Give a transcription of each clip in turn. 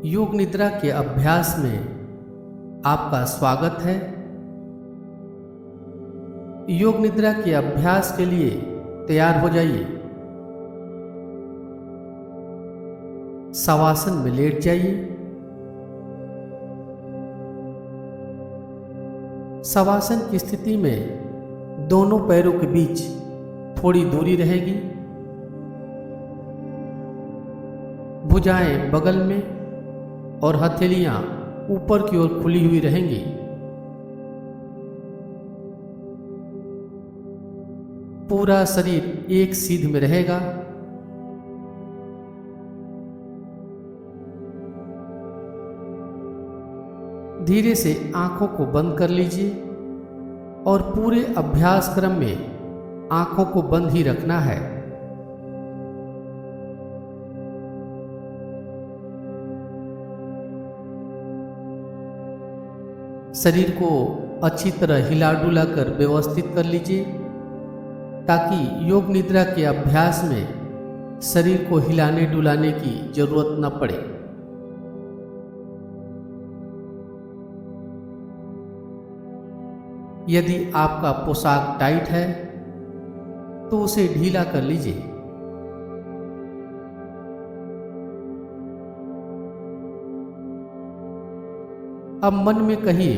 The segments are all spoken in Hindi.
योग निद्रा के अभ्यास में आपका स्वागत है। योग निद्रा के अभ्यास के लिए तैयार हो जाइए। शवासन में लेट जाइए। शवासन की स्थिति में दोनों पैरों के बीच थोड़ी दूरी रहेगी। भुजाएं बगल में और हथेलियां ऊपर की ओर खुली हुई रहेंगी। पूरा शरीर एक सीध में रहेगा। धीरे से आंखों को बंद कर लीजिए और पूरे अभ्यास क्रम में आंखों को बंद ही रखना है। शरीर को अच्छी तरह हिला डुला कर व्यवस्थित कर लीजिए ताकि योग निद्रा के अभ्यास में शरीर को हिलाने डुलाने की जरूरत न पड़े। यदि आपका पोशाक टाइट है तो उसे ढीला कर लीजिए। अब मन में कहिए,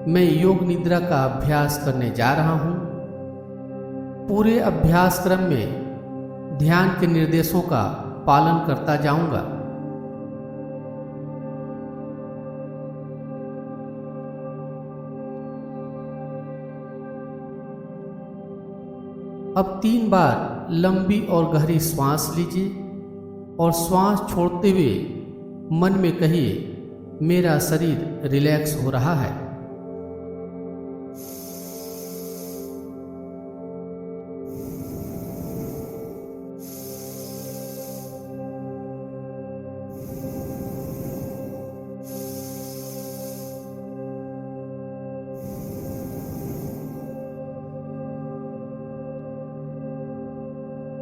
मैं योग निद्रा का अभ्यास करने जा रहा हूं। पूरे अभ्यास क्रम में ध्यान के निर्देशों का पालन करता जाऊंगा। अब 3 बार लंबी और गहरी श्वास लीजिए और श्वास छोड़ते हुए मन में कहिए, मेरा शरीर रिलैक्स हो रहा है।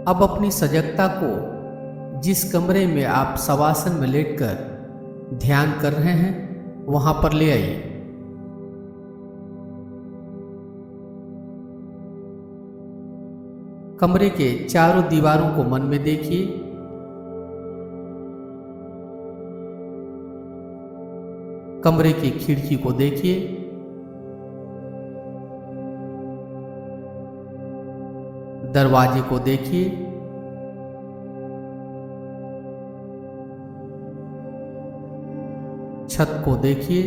अब अपनी सजगता को जिस कमरे में आप शवासन में लेटकर ध्यान कर रहे हैं वहां पर ले आइए। कमरे के चारों दीवारों को मन में देखिए। कमरे की खिड़की को देखिए। दरवाजे को देखिए। छत को देखिए।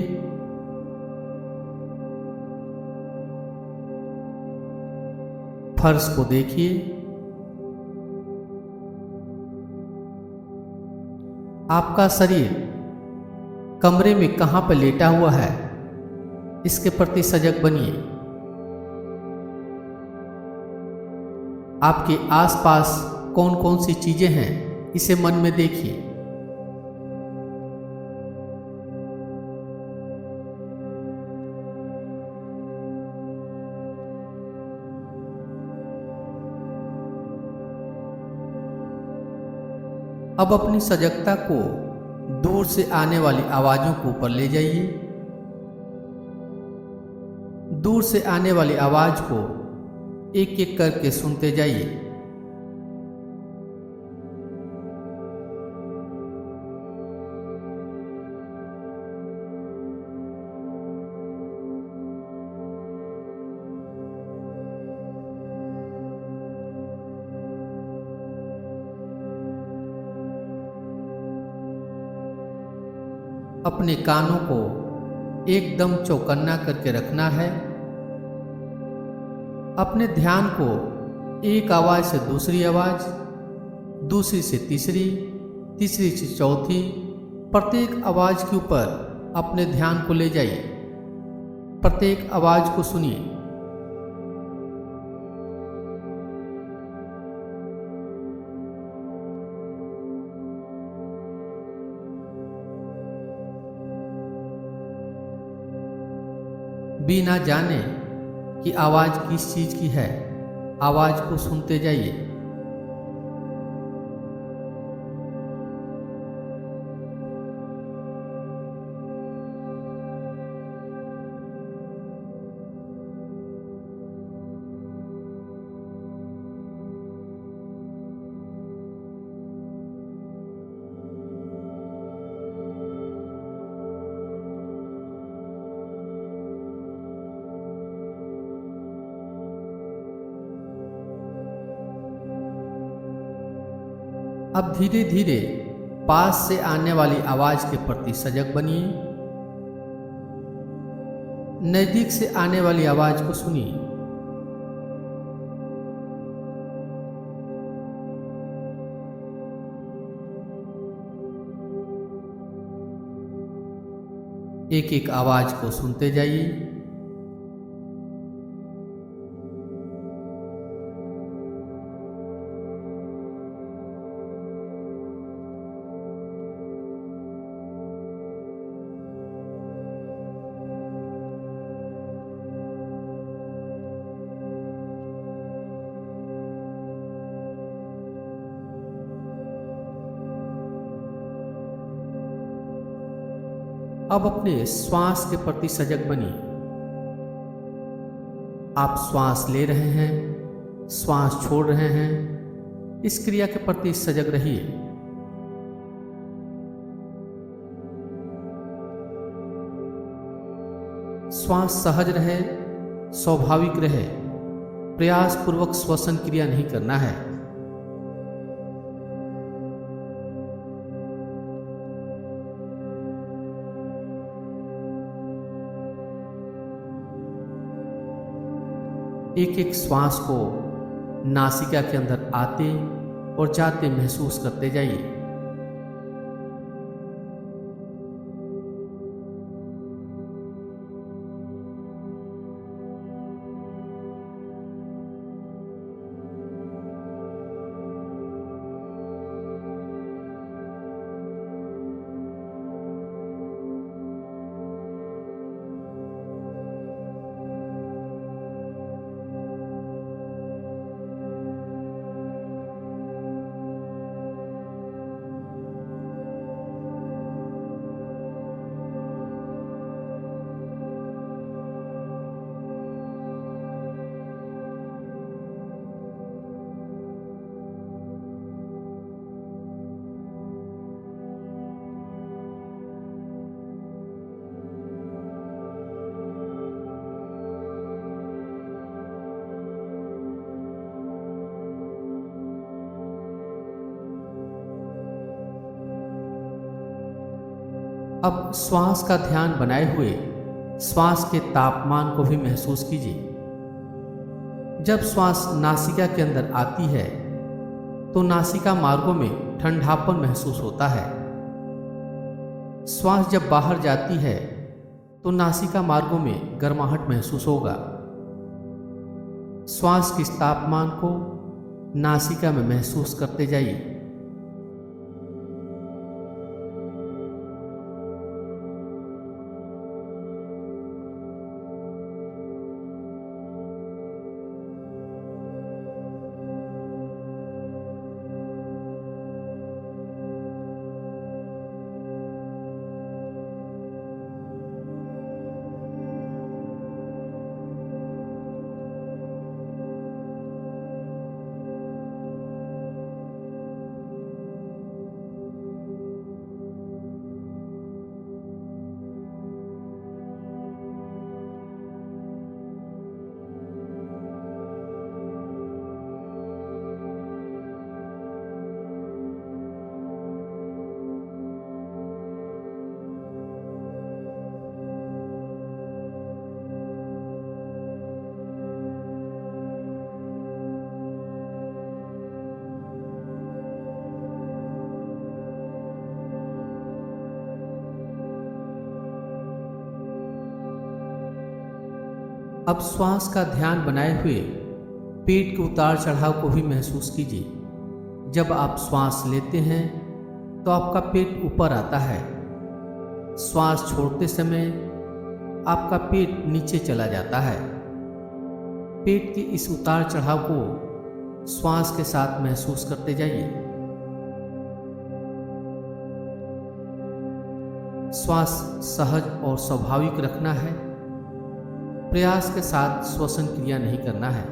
फर्श को देखिए। आपका शरीर कमरे में कहां पर लेटा हुआ है, इसके प्रति सजग बनिए। आपके आसपास कौन कौन सी चीजें हैं, इसे मन में देखिए। अब अपनी सजगता को दूर से आने वाली आवाजों को ऊपर ले जाइए। दूर से आने वाली आवाज को एक एक करके सुनते जाइए। अपने कानों को एकदम चौकन्ना करके रखना है। अपने ध्यान को एक आवाज से दूसरी आवाज, दूसरी से तीसरी, तीसरी से चौथी, प्रत्येक आवाज के ऊपर अपने ध्यान को ले जाइए। प्रत्येक आवाज को सुनिए। बिना जाने कि आवाज किस चीज की है, आवाज को सुनते जाइए। अब धीरे धीरे पास से आने वाली आवाज के प्रति सजग बनिए। नजदीक से आने वाली आवाज को सुनिए। एक एक आवाज को सुनते जाइए। अब अपने श्वास के प्रति सजग बनिए। आप श्वास ले रहे हैं, श्वास छोड़ रहे हैं, इस क्रिया के प्रति सजग रहिए। श्वास सहज रहे, स्वाभाविक रहे, प्रयास पूर्वक श्वसन क्रिया नहीं करना है। एक एक श्वास को नासिका के अंदर आते और जाते महसूस करते जाइए। अब श्वास का ध्यान बनाए हुए श्वास के तापमान को भी महसूस कीजिए। जब श्वास नासिका के अंदर आती है तो नासिका मार्गों में ठंडापन महसूस होता है। श्वास जब बाहर जाती है तो नासिका मार्गों में गर्माहट महसूस होगा। श्वास के इस तापमान को नासिका में महसूस करते जाइए। अब श्वास का ध्यान बनाए हुए पेट के उतार चढ़ाव को भी महसूस कीजिए। जब आप श्वास लेते हैं तो आपका पेट ऊपर आता है। श्वास छोड़ते समय आपका पेट नीचे चला जाता है। पेट के इस उतार चढ़ाव को श्वास के साथ महसूस करते जाइए। श्वास सहज और स्वाभाविक रखना है। प्रयास के साथ श्वसन क्रिया नहीं करना है।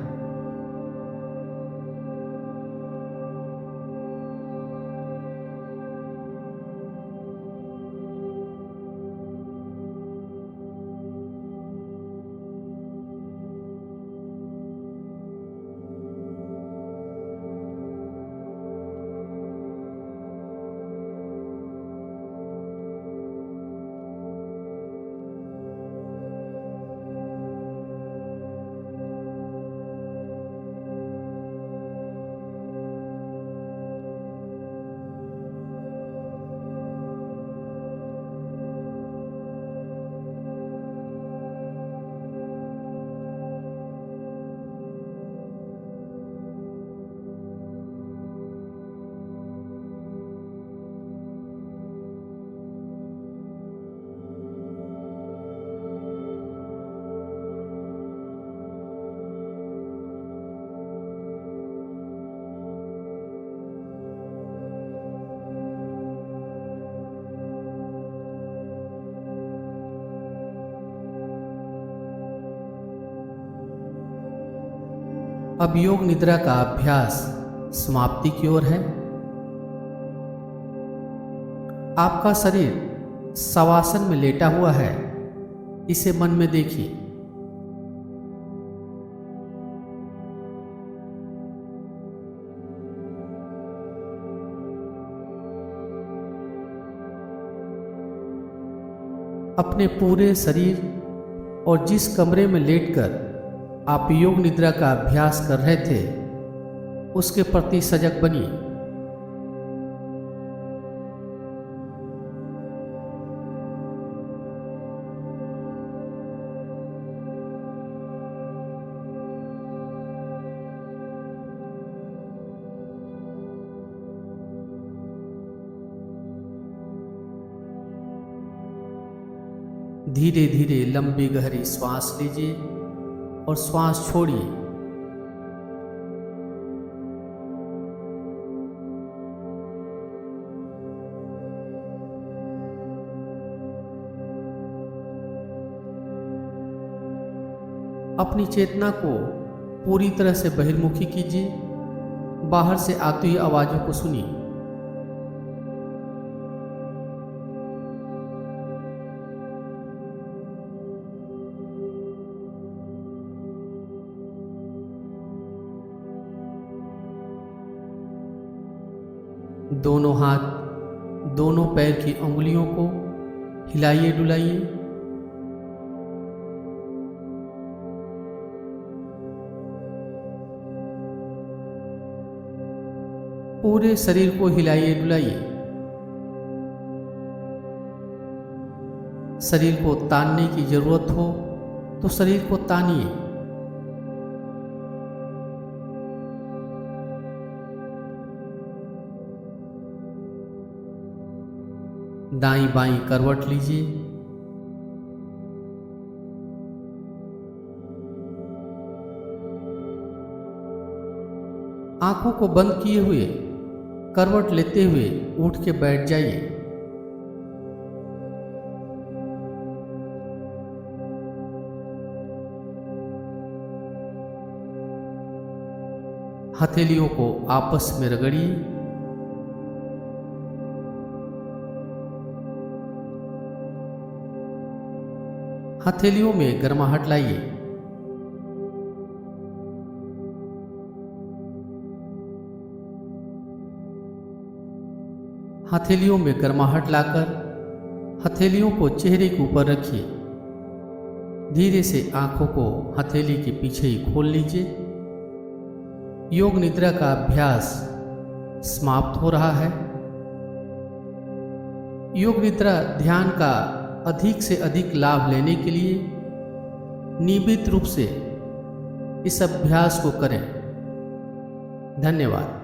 अब योग निद्रा का अभ्यास समाप्ति की ओर है। आपका शरीर शवासन में लेटा हुआ है, इसे मन में देखिए। अपने पूरे शरीर और जिस कमरे में लेटकर आप योग निद्रा का अभ्यास कर रहे थे उसके प्रति सजग बनिए। धीरे धीरे लंबी गहरी श्वास लीजिए और श्वास छोड़िए। अपनी चेतना को पूरी तरह से बहिर्मुखी कीजिए। बाहर से आती हुई आवाजों को सुनिए। दोनों हाथ, दोनों पैर की उंगलियों को हिलाइए डुलाइए। पूरे शरीर को हिलाइए डुलाइए। शरीर को तानने की जरूरत हो तो शरीर को तानिए। दाईं बाईं करवट लीजिए। आंखों को बंद किए हुए करवट लेते हुए उठ के बैठ जाइए। हथेलियों को आपस में रगड़िए। हथेलियों में गर्माहट लाइए। हथेलियों में गर्माहट लाकर हथेलियों को चेहरे के ऊपर रखिए। धीरे से आंखों को हथेली के पीछे ही खोल लीजिए। योग निद्रा का अभ्यास समाप्त हो रहा है। योग निद्रा ध्यान का अधिक से अधिक लाभ लेने के लिए नियमित रूप से इस अभ्यास को करें। धन्यवाद।